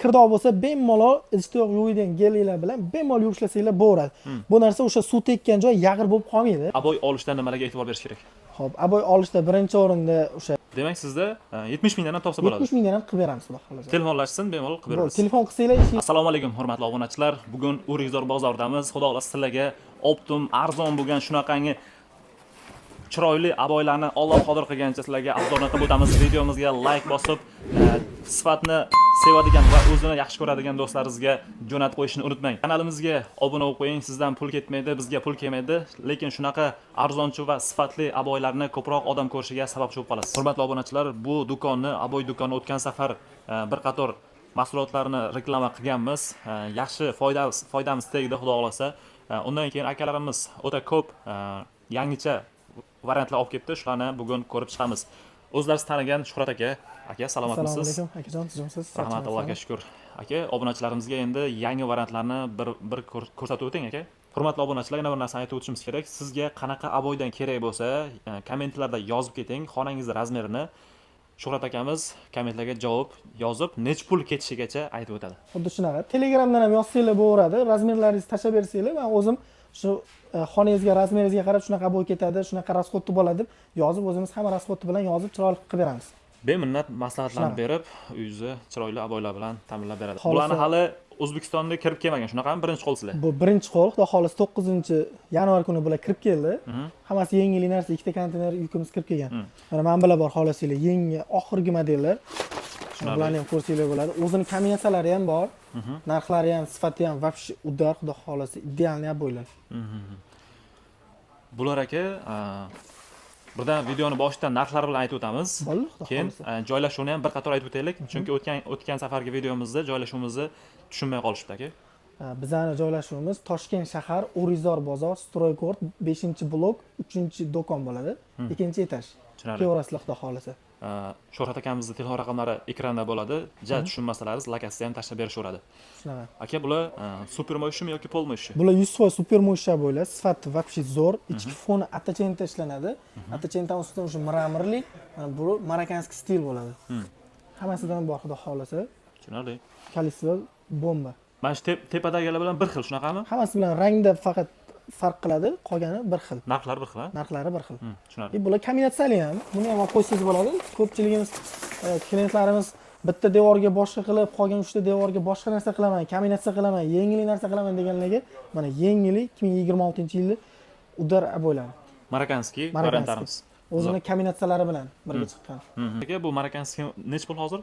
Kirdoq bo'lsa bemalol ichtiyoq yuvadigan gellar bilan bemalol yuvishlashinglar bo'laradi. Bu narsa o'sha suv tekkan joy yag'ir bo'lib qolmaydi. Aboy olishda nimalarga e'tibor berish kerak? Xo'p, aboy olishda birinchi o'rinda o'sha Demak, sizda 70 mingdan ham topsa bo'ladi. 70 mingdan ham qilib beramiz, xudo xohlasa. Telefonlashsin, bemalol qilib beramiz. Telefon qilsanglar Assalomu alaykum, hurmatli obunachilar. Bugun O'rikzor bozoridamiz. Xudo xolasa sizlarga optim, arzon bo'lgan shunaqangi chiroyli aboylarni Alloh qodir qilgancha sizlarga arzon qilib o'tamiz. Videomizga like bosib, sifatni sevadigan va o'zini yaxshi ko'radigan do'stlaringizga jo'natib qo'yishni unutmang. Kanalimizga obuna bo'lib qo'ying. Sizdan pul ketmaydi, bizga pul kelmaydi, lekin shunaqa arzonchi va sifatli aboylarni ko'proq odam ko'rishiga sababchi bo'lib qolasiz. Hurmatli obunachilar, bu do'konni, aboy do'koni o'tgan safar bir qator mahsulotlarni reklama qilganmiz. Yaxshi foydamiz tegdi, xudo xolasa. Undan keyin akalarimiz o'ta ko'p yangicha variantlar olib kelibdi. Shularni bugun ko'rib chiqamiz. O'zlaringiz tanigan Shuhrat aka, salomatmisiz? Assalomu alaykum, akajon, sizmisiz? Rahmat, Allohga shukr. Aka, obunachilarimizga endi yangi variantlarni bir ko'rsatib o'ting, aka. Hurmatli obunachilar, yana bir narsani aytib o'tishimiz kerak. Sizga qanaqa aboydan kerak bo'lsa, kommentlarda yozib keting, xonangizni razmerini. Shuhrat akamiz kommentlarga javob yozib, nech pul ketishigacha aytib o'tadi. Xuddi shunaqa. Telegramdan ham yozsanglar bo'laveradi. Razmerlaringizni tashlab bersanglar, men o'zim shu xonangizga, razmeringizga qarab shunaqa bo'y ketadi, shunaqa rasxodni bo'ladi deb yozib, o'zimiz hamma rasxodni bilan yozib chiroyli qilib beramiz. Beminnat maslahatlarni berib, uyingizni chiroyli aboylar bilan ta'minlab beradi. Bularni hali O'zbekistonga kirib kelmagan, shunaqami? Birinchi qo'l sizlar. Bu birinchi qo'l, xudo xolasa 9-yanvar kuni bular kirib keldi. Hammasi yengil narsa, ikkita konteyner yukimiz kirib kelgan. Mana men bilan bor xolasinglar, yangi oxirgi modellar. Bularni ham ko'rsanglar bo'ladi. O'zining kombinatsiyalari ham bor. Narxlari ham, sifati ham вообще udar, xudo xolasa idealniy aboylar. Bular aka, birdan videoni boshidan narxlar bilan aytib o'tamiz. Keyin joylashuvni ham bir qator aytib o'taylik, chunki o'tgan safargi videomizda joylashuvimizni tushunmay qolishibdi aka. Bizning joylashuvimiz Toshkent shahar, O'rikzor bozor, Stroykort 5-blok, 3-do'kon bo'ladi. 2-etaj. Kevrasizlar, xudo xolasa. Shuhrat akamizning telefon raqamlari ekranda bo'ladi. Tushunmasalaringiz lokasiya ham tashlab berishaveradi. Shunaqa. Aka, bular super mo'yishmi yoki pol mo'yishi? Bular 100% super mo'yishlar bo'lar. Sifati вообще zo'r. Ichki foni atachenta ishlanadi. Atachenta ustidan o'sha mramorli, bu marokkanskiy stil bo'ladi. Hammasidan bor, xudo xolasa. Tushunarli. Kalisto bomba. Mana shu tepadagilar bilan bir xil, shunaqami? Hammasi bilan rangda faqat farq qiladi, qolgani bir xil. Narxlari bir xil, ha? Narxlari bir xil. Tushunarli. Bular kombinatsiyali ham. Buni ham olib qo'ysangiz bo'ladi. Ko'pchiligimiz klientlarimiz bitta devorga boshqa qilib, qolgan 3ta devorga boshqa narsa qilaman, kombinatsiya qilaman, yengil narsa qilaman deganlarga mana yengili 2026-yilda udar aboylar. Marokkanskiy variantlarimiz. O'zining kombinatsiyalari bilan birga chiqqan. Aka, bu marokkanskiy nech pul hozir?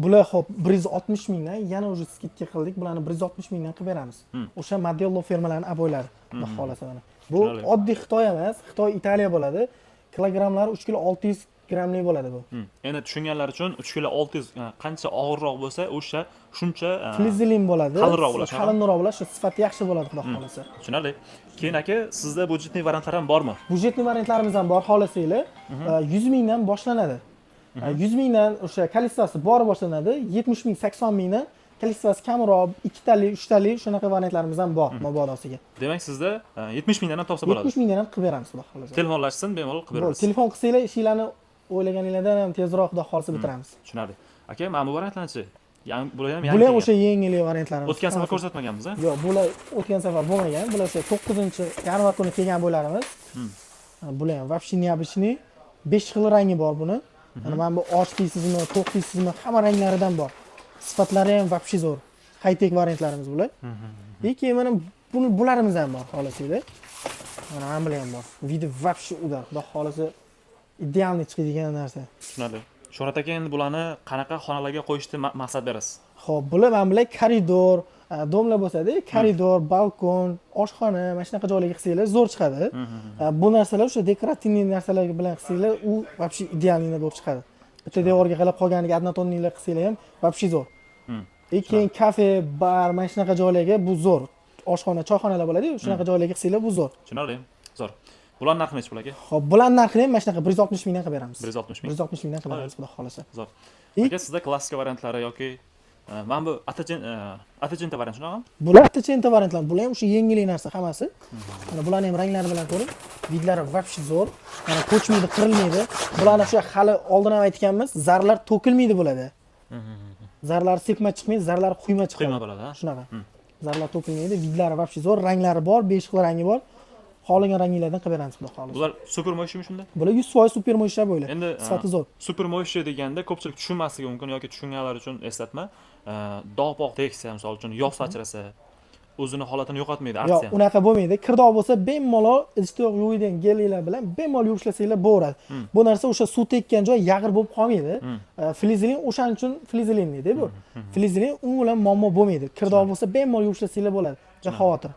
Bular xo'p 160 mingdan, yana o'sha skidga qildik. Bularni 160 mingdan qilib beramiz. O'sha Modello firmalarining aboylari, xudo xolasa mana. Bu oddiy Xitoy emas, Xitoy Italiya bo'ladi. Kilogramlari 3 kg 600 grammli bo'ladi bu. Endi tushunganlar uchun 3 kg 600 qancha og'irroq bo'lsa, o'sha shuncha flizilin bo'ladi. Qalinroq bo'ladi. Qalinroq bo'ladi, shu sifati yaxshi bo'ladi, xudo xolasa. Tushunarli. Keyin aka, sizda budjetli variantlar ham bormi? Budjetli variantlarimiz ham bor, xolasanglar. 100 mingdan boshlanadi. 100 mingdan o'sha kalistasi bori boshlanadi. 70 ming, 80 mingdan kalistasi kamroq 2 tali, 3 tali shunaqa variantlarimiz ham bor mabodosiga. Demak, sizda 70 mingdan ham topsa bo'ladi. 70 mingdan ham qilib beramiz, xudo xolasa. Telefonlashsin, bemalol qilib beramiz. Telefon qilsanglar, ishinglarni o'ylaganinglardan ham tezroq, xudo xolasa bitiramiz. Tushunarli. Aka, mana bu variantlarni bular ham yangi. Bular ham o'sha yengil variantlarimiz. O'tgan safar ko'rsatmaganmiz, a? Yo'q, bular o'tgan safar bo'lmagan. Bular o'sha 9-yanvar kuni kelgan bo'ylarimiz. Bular ham вообще необычный. 5 xil rangi bor buni. Mana bu och deysizmi, to'q deysizmi, hamma ranglaridan bor. Sifatlari ham вообще zo'r. High-tech variantlarimiz bular. Keyin mana bularimiz ham bor, xolasanglar. Mana bular ham bor. Video вообще udar, xudo xolasa idealniy chiqadigan narsa. Tushunarli. Shuhrat aka, endi bularni qanaqa xonalarga qo'yishni maqsad berasiz? Xo'p, bular mana bular koridor, domla bo'lsa-da, koridor, balkon, oshxona, mana shunaqa joylarga qilsanglar zo'r chiqadi. Bu narsalar o'sha dekorativniy narsalar bilan qilsanglar, u вообще idealniy bo'lib chiqadi. Bitta devorga qilib qolganiga однотонныйlar qilsanglar ham вообще zo'r. Keyin kafe, bar, mana shunaqa joylarga bu zo'r. Oshxona, choyxonalar bo'ladi-ku, shunaqa joylarga qilsanglar bu zo'r. Tushunarli. Zo'r. Bular narxi necha pul aka? Xo'p, bular narxini ham mana shunaqa 160 mingdan qilib beramiz. 160 ming. 160 mingdan qilib beramiz, xudo xolasa. Zo'r. Aka, sizda klassika variantlari yoki mana bu atachenta variant shunaqami? Bular atachenta variantlar. Bular ham o'sha yengillik narsa hammasi. Mana bularning ham ranglari bilan ko'ring. Vidlari вообще zo'r. Mana ko'chmaydi, qirilmaydi. Bularni o'sha hali oldin ham aytganmiz, zarlar to'kilmaydi bo'ladi. Zarlari sepma chiqmaydi, zarlari quyma chiqadi. Quyma bo'ladi, ha? Shunaqa. Zarlar to'kilmaydi, vidlari вообще zo'r, ranglari bor, 5 xil rangi bor. Xohlagan ranglardan qilib beramiz, xudo xohlasa. Bular super mo'yishmi shunda? Bular 100% super mo'yishlar bo'ladi. Endi sifati zo'r. super mo'yishi deganda ko'pchilik tushunmasligi mumkin yoki tushunganlar uchun eslatma. Dog'-pog' tegsa, misol uchun yog' sachrasa, o'zini holatini yo'qotmaydi, Yo'q, aksiya. unaqa bo'lmaydi. Kirdoq bo'lsa, bemalol idish-tovoq yuvadigan gellar bilan bemalol yuvishlashinglar bo'laradi. Bu narsa o'sha suv tekkan joy yag'ir bo'lib qolmaydi. Flizilin o'shaning uchun flizilin deydi bu. Flizilin u bilan muammo bo'lmaydi. Kirdoq bo'lsa, bemalol yuvishlashinglar bo'ladi. Xavotir.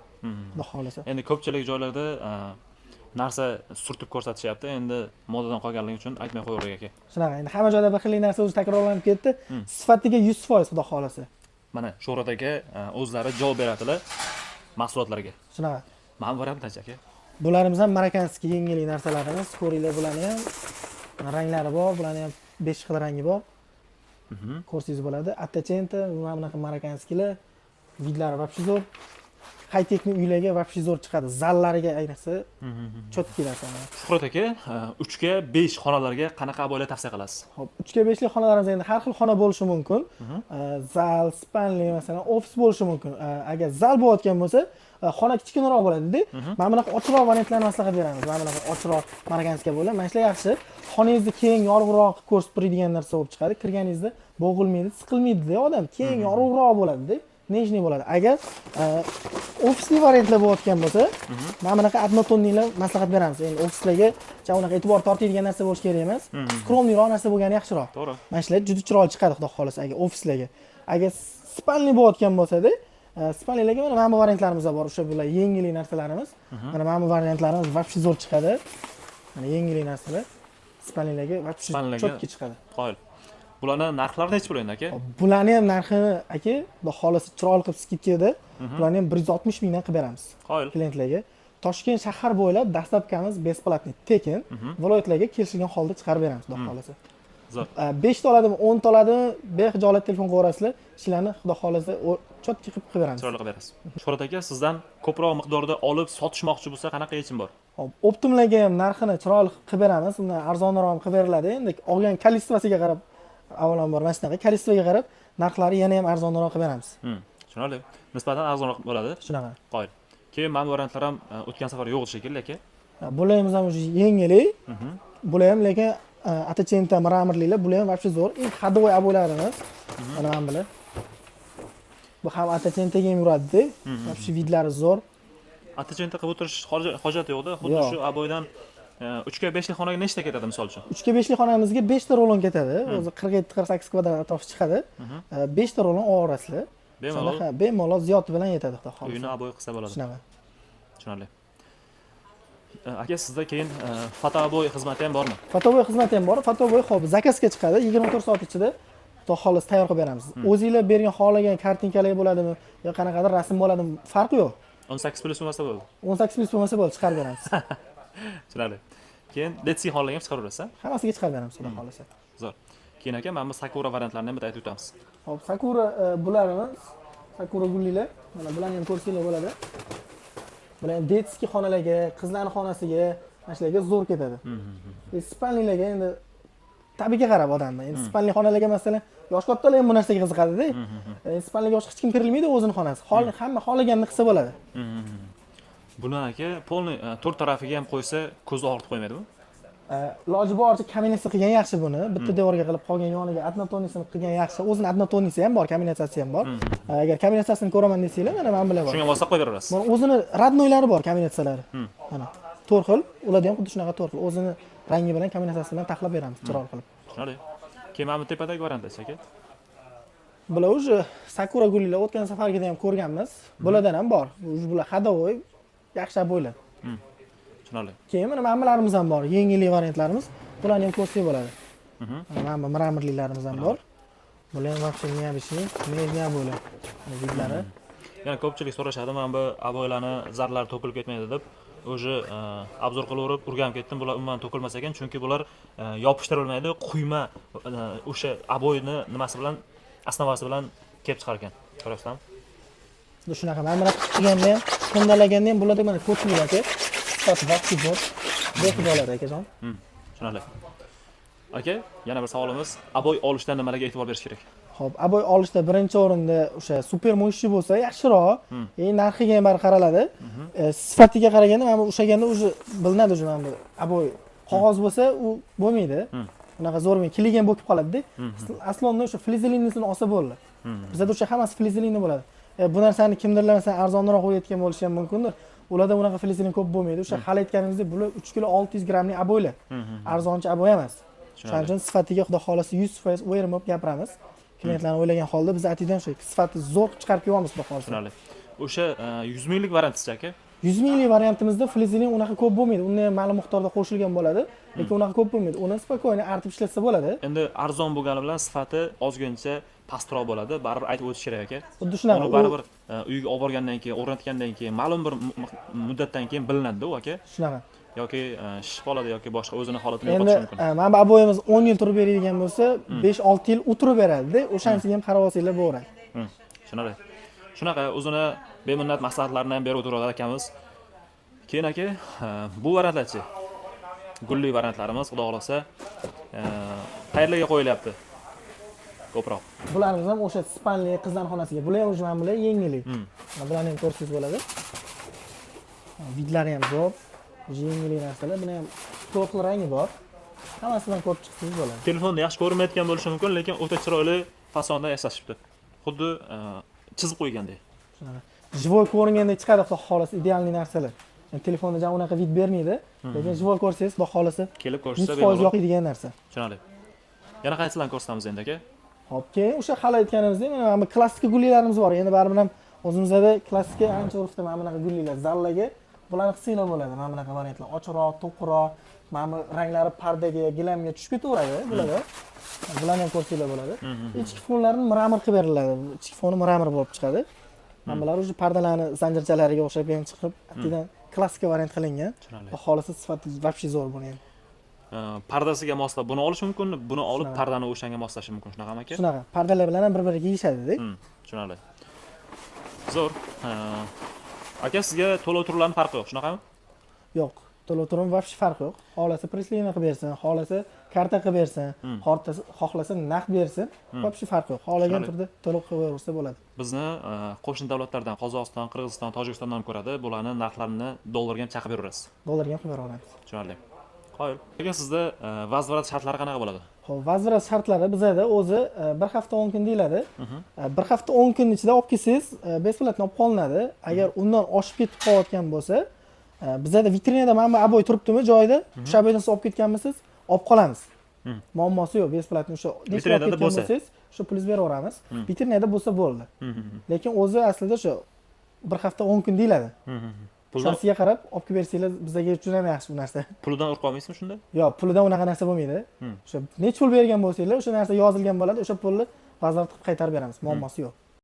Xudo xolasa. Endi ko'pchilik joylarda narsa surtib ko'rsatishyapti. Endi modadan qolganligi uchun aytmay qo'yaver aka. Shunaqa. Endi hamma joyda bir xil narsa o'zi takrorlanib ketdi. Sifatiga 100% xudo xolasa. Mana Sho'rat aka o'zlari javob beradilar mahsulotlarga. Shunaqa. Mana variant qancha aka? Bularimiz ham marokkanskiy yengil narsalarimiz. Ko'ringlar, bularni ham ranglari bor, bularni ham 5 xil rangi bor. Ko'rsangiz bo'ladi. Attachenta, mana bunaqa marokkanskiylar, vidlari вообще zo'r. High-techni uylarga вообще zo'r chiqadi. Zallariga ayniqsa chotki narsa. Shuhrat aka, 3 ga 5 xonalarga qanaqa aboylar tavsiya qilasiz? Xo'p, 3 ga 5 lik xonalarimiz endi har xil xona bo'lishi mumkin. Zal, spalni, masalan, ofis bo'lishi mumkin. Agar zal bo'layotgan bo'lsa, xona kichkinaroq bo'ladi-da. Mana bunaqa ochiqroq variantlarni maslahat beramiz. Mana bunaqa ochiqroq marokkanskiy bo'ladi. Mana shular yaxshi. Xonangizni keng, yorug'roq ko'rsatib turadigan narsa bo'lib chiqadi. Kirganingizda bo'g'ilmaydi, siqilmaydi-da odam. Keng, yorug'roq bo'ladi-da. Nejniy bo'ladi. Agar ofisli variantlar bo'layotgan bo'lsa, mana bunaqa однотонниlar maslahat beramiz. Endi ofislarga unaqa e'tibor tortadigan narsa bo'lish kerak emas. Skromniyroq narsa bo'lgani yaxshiroq. To'g'ri. Mana shular juda chiroyli chiqadi, xudo xolasa, agar ofislarga. Agar spalni bo'layotgan bo'lsa-da, spalnilarga mana bu variantlarimiz bor. O'sha bular yengil narsalarimiz. Mana bu variantlarimiz вообще zo'r chiqadi. Mana yengil narsalar spalnilarga вообще chotki chiqadi. Qoyil. Bularning narxlari necha bo'ladi aka? Bularning ham narxini aka, xudo xolasa chiroyli qilib skidkada, bularni ham 160 mingdan qilib beramiz. Qoyil. Klientlarga. Toshkent shahar bo'ylab dastlabkamiz besplatniy, tekin viloyatlarga kelishilgan holda chiqarib beramiz, xudo xolasa. Zo'r. 5 ta oladimi, 10 ta oladimi, bexijolat telefon qo'yasizlar, ishlarni xudo xolasa chotki qilib beramiz. Chiroyli qilib berasiz. Shuhrat aka, sizdan ko'proq miqdorda olib sotishmoqchi bo'lsa, qanaqa yechim bor? Hop, Optimlarga ham narxini chiroyli qilib beramiz. Undan arzonroq qilib beriladi. Endi olgan kolичествosiga qarab, avvalambor mana shunaqa kolичествоga qarab narxlari yana ham arzonroq qilib beramiz. Tushunarli. Nisbatan arzonroq bo'ladi. Shunaqa. Qoyil. Keyin mana variantlar ham o'tgan safar yo'q shekilli aka. Bularimiz ham o'sha yengillik. Bular ham lekin attachenta mramorliklar, bular ham вообще zo'r. Eng hadovoy aboylarimiz. Mana men bilan. Bu ham attachentaga ham yuradi-da. Вообще vidlari zo'r. Attachenta qilib o'tirish hojati yo'q-da. Xuddi shu aboydan 3 ga 5 lik xonaga nechta ketadi misol uchun? 3 ga 5 lik xonamizga 5 ta rolon ketadi. O'zi 47-48 kvadrat atrof chiqadi. 5 ta rolon ovorasizlar. Bemalol ziyod bilan yetadi, xudo xolasa. Uyni aboy qilsa bo'ladi. Shunaqa. Tushunarli. Aka, sizda keyin fotoboy xizmati ham bormi? Fotoboy xizmati ham bor. Fotoboy xo'p, zakazga chiqadi. 24 soat ichida xudo xolasa tayyor qilib beramiz. O'zingizlar bergan xohlagan kartinkalar bo'ladimi yo qanaqadir rasm bo'ladimi, farqi yo'q. 18 plyus bo'lmasa bo'ladi. 18 plyus bo'lmasa bo'ladi, chiqarib beramiz. Tushunarli. Keyin Letsi xohlagan chiqarib berasiz? Hammasiga chiqarib beramiz, xudo xolasa. Zo'r. Keyin aka, mana bu Sakura variantlarini ham bitta aytib o'tamiz. Hop, Sakura bularimiz, Sakura gullilar. Mana bularni ham ko'rsanglar bo'ladi. Bular ham detskiy xonalarga, qizlarning xonasiga, mana shularga zo'r ketadi. Spalnilarga endi tabiga qarab odamni. Endi spalni xonalarga masalan, yosh kattalar ham bu narsaga qiziqadi-da. Spalniga boshqa hech kim kirilmaydi, o'zini xonasi. Hamma xohlaganini qilsa bo'ladi. Buni aka, polniy to'rt tarafiga ham qo'ysa, ko'zni og'ritib qo'ymaydimi? Iloji boricha kaminatsiya qilgan yaxshi buni. Bitta devorga qilib qolgan yoniga однотонnisini qilgan yaxshi. O'zini однотоннisi ham bor, kaminatsiyasi ham bor. Agar kaminatsiyasini ko'raman desanglar, mana men bilan bor. Shunga mos qo'yib berasiz. Mana o'zini radnoylari bor kaminatsiyalari. Mana 4 xil, ularda ham xuddi shunaqa 4 xil. O'zini rangi bilan kaminatsiyasi bilan taxlab beramiz, chiroyli qilib. Tushunarli. Keyin mana bu tepadagi variantasi aka. Bular o'sha Sakura gullilar o'tgan safargida ham ko'rganmiz. Bulardan ham bor. Bular hadovoy yaxshi aboylar. Tushunarli. Keyin mana manbalarimiz ham bor, yengillik variantlarimiz. Bularni ham ko'rsak bo'ladi. Mana bu mramorliklarimiz ham bor. Bular ham вообще необычный, nejniy aboylar. Vidlari. Yana ko'pchilik so'rashadi, mana bu aboylarni zarlari to'kilib ketmaydi deb. O'sha obzor qilaverib urgan ketdim, bular umuman to'kilmas ekan, chunki bular yopishtirilmaydi, quyma o'sha aboyni nimasi bilan, основasi bilan kelib chiqar ekan. Ko'rasizmi? Shunaqa mana bunaqa qilganda ham, qindalaganda ham bo'ladi, mana ko'pchilik aka. Sifati vaqti bor. Bexijolat akajon. Tushunarli. Aka, yana bir savolimiz, aboy olishda nimalarga e'tibor berish kerak? Xo'p, aboy olishda birinchi o'rinda o'sha super mощный bo'lsa yaxshiroq. Narxiga ham bari qaraladi. Sifatiga qaraganda mana bu o'shaganda уже bilinadi уже mana bu aboy qog'oz bo'lsa u bo'lmaydi. Unaqa zo'r men kiligan bo'lib qoladi-da. Aslonda o'sha flizelinisini olsa bo'ldi. Bizda o'sha hammasi flizelini bo'ladi. Bu narsani kimdirlar masalan arzonroq qo'yayotgan bo'lishi ham mumkindir. Ularda unaqa flizelin ko'p bo'lmaydi. O'sha hali aytganingizdek bular 3 kilo 600 grammlik aboylar. Arzonchi aboy emas. Shuning uchun sifatiga xudo xolasa 100% o'yirib gapiramiz. Klientlarni o'ylagan holda biz atidan o'sha sifati zo'r chiqarib qo'yamiz xudo xolasa. Tushunarli. O'sha 100 minglik variantisiz aka? 100 minglik variantimizda flizelin unaqa ko'p bo'lmaydi. Unda ham ma'lum miqdorda qo'shilgan bo'ladi, lekin unaqa ko'p bo'lmaydi. Uni spokойно artib ishlatsa bo'ladi. Endi arzon bo'lgani bilan sifati ozguncha pastroq bo'ladi. Baribir aytib o'tish kerak aka. Xuddi shunaqa. Uni baribir uyga olib borgandan keyin, o'rnatgandan keyin ma'lum bir muddatdan keyin bilinadi-da, aka. Shunaqa. Yoki shishib qoladi yoki boshqa o'zini holatini yo'qotishi mumkin. Endi mana bu aboyimiz 10 yil turib beradigan bo'lsa, 5-6 yil o'tirib beradi-da. O'shanisiga ham qarab olsanglar bo'ladi. Tushunarli. Shunaqa o'zini beminnat maslahatlarini ham berib o'tiradi akamiz. Keyin aka, bu variantlarchi. Gulli variantlarimiz xudo xolasa qayerlarga qo'yilyapti? Ko'proq. Bularimiz ham o'sha spanli qizlar xonasiga. Bular ham mana bular yengillik. Bularni ham ko'rsangiz bo'ladi. Vidlari ham zo'r. Yengillik narsalar. Buni ham to'rt xil rangi bor. Hammasidan ko'rib chiqsangiz bo'ladi. Telefonda yaxshi ko'rinmayotgan bo'lishi mumkin, lekin o'ta chiroyli fasonda yasashibdi. Xuddi chizib qo'ygandek. Shunaqa. Живой ko'ringandek chiqadi xudo xolasa idealniy narsalar. Telefonda jam unaqa vid bermaydi, lekin живой ko'rsangiz xudo xolasa kelib ko'rishsa 100% yoqadigan narsa. Tushunarli. Yana qaysilarni ko'rsatamiz endi aka? Hop, keyin o'sha hali aytganimizdek, mana bu klassik gullilarimiz bor. Endi baribir ham o'zimizda klassik ancha urfda mana bunaqa gullilar zallaga bularni qilsanglar bo'ladi. Mana bunaqa variantlar, ochiqroq, to'qroq, mana bu ranglari pardaga, gilamga tushib ketaveradi bularda. Bularni ham ko'rsanglar bo'ladi. Ichki fonlarini mramor qilib beriladi. Ichki foni mramor bo'lib chiqadi. Mana bular o'sha pardalarni zanjirchalariga o'xshab ham chiqib, atidan klassik variant qilingan. Xohlasa sifati вообще zo'r bo'lgan. Pardasiga moslab buni olish mumkin, buni olib pardani o'shanga moslash mumkin, shunaqami aka? Shunaqa. Pardalar bilan ham bir-biriga yeyishadi-da. Tushunarli. Zo'r. Aka sizga to'lov turlarining farqi yo'q, shunaqami? Yo'q. To'lov turim вообще farqi yo'q. Xohlasa preslini qilib bersin, xohlasa karta qilib bersin, xohlasa naqd bersin, вообще farqi yo'q. Xohlagan turda to'lov qilib bersa bo'ladi. Bizni qo'shni davlatlardan, Qozog'iston, Qirg'iziston, Tojikistondan ko'radi. Bularning narxlarini dollarga ham chaqib beraverasiz. Dollarga ham qilib beramiz. Tushunarli. Qo'yil. Aka sizda vazvarat shartlari qanaqa bo'ladi? Xo'p, vazvarat shartlari bizda o'zi 1 hafta 10 kun deyiladi. 1 hafta 10 kun ichida olib kelsangiz, besplatno olib qolinadi. Agar undan oshib ketib qolayotgan bo'lsa, bizda vitrinada mana bu aboy turibdimi joyida, o'sha aboydan olib ketganmisiz, olib qolamiz. Muammosi yo'q, besplatno o'sha vitrinada bo'lsangiz, shu pul beraveramiz. Vitrinada bo'lsa bo'ldi. Lekin o'zi aslida o'sha 1 hafta 10 kun deyiladi. Shunisiga qarab olib kelib bersanglar bizga juda ham yaxshi bu narsa. Pulidan urib qolmaysizmi shunda? Yo'q, pulidan unaqa narsa bo'lmaydi. O'sha necha pul bergan bo'lsanglar, o'sha narsa yozilgan bo'ladi, o'sha pulni vazirlik qilib qaytarib beramiz. Muammosi yo'q.